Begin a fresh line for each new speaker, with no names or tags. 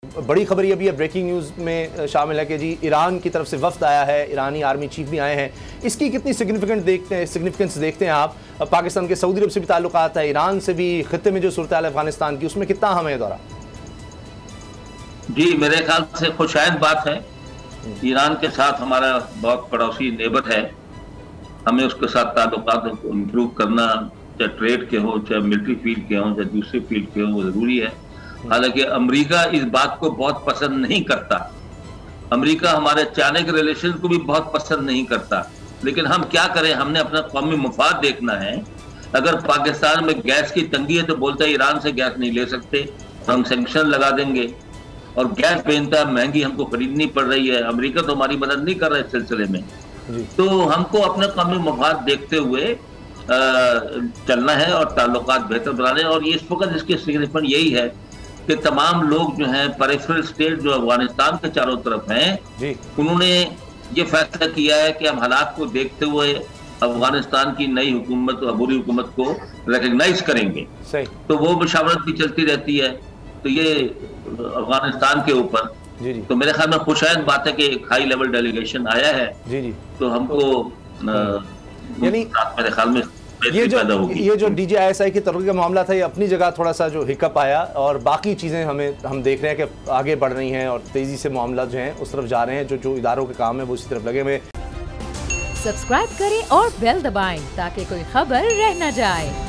बड़ी खबर ये अभी है, ब्रेकिंग न्यूज़ में शामिल है कि जी ईरान की तरफ से वफ्द आया है, ईरानी आर्मी चीफ भी आए हैं। इसकी कितनी सिग्निफिकेंस देखते हैं आप? पाकिस्तान के सऊदी अरब से भी ताल्लुकात है, ईरान से भी, खत्ते में जो सूरत हाल है अफगानिस्तान की, उसमें कितना अहम है ये दौरा?
जी मेरे ख्याल से खुशायद बात है। ईरान के साथ हमारा बहुत पड़ोसी नेबर है, हमें उसके साथ ताल्लुकात को इम्प्रूव करना, चाहे ट्रेड के हो, चाहे मिलिट्री फील्ड के हो, चाहे दूसरे फील्ड के हो, वो जरूरी है। हालांकि अमेरिका इस बात को बहुत पसंद नहीं करता। अमेरिका हमारे चाइना के रिलेशन को भी बहुत पसंद नहीं करता, लेकिन हम क्या करें, हमने अपना कौमी मुफाद देखना है। अगर पाकिस्तान में गैस की तंगी है तो बोलता है ईरान से गैस नहीं ले सकते, हम सैंक्शन लगा देंगे, और गैस बेनता महंगी हमको खरीदनी पड़ रही है। अमेरिका तो हमारी मदद नहीं कर रहा है इस सिलसिले में। तो हमको अपने कौमी मुफाद देखते हुए चलना है और ताल्लुकात बेहतर बनाने। और इस वक्त इसकी सिग्निफिकेंस यही है कि तमाम लोग जो हैं पेरिफेरल स्टेट जो अफगानिस्तान के चारों तरफ हैं, उन्होंने ये फैसला किया है कि हम हालात को देखते हुए अफगानिस्तान की नई हुकूमत, अबूरी हुकूमत को रिकग्नाइज करेंगे। तो वो मुशावरत भी चलती रहती है। तो ये अफगानिस्तान के ऊपर तो मेरे ख्याल में खुशायद बात है कि एक हाई लेवल डेलीगेशन आया है। तो हमको
यानी
मेरे ख्याल में
ये जो DJISI की तरक्की का मामला था, ये अपनी जगह थोड़ा सा जो हिकअप आया, और बाकी चीज़ें हम देख रहे हैं कि आगे बढ़ रही हैं और तेज़ी से मामला जो हैं उस तरफ जा रहे हैं। जो इदारों के काम है वो उसी तरफ लगे हुए।
सब्सक्राइब करें और बेल दबाएं ताकि कोई खबर रह न जाए।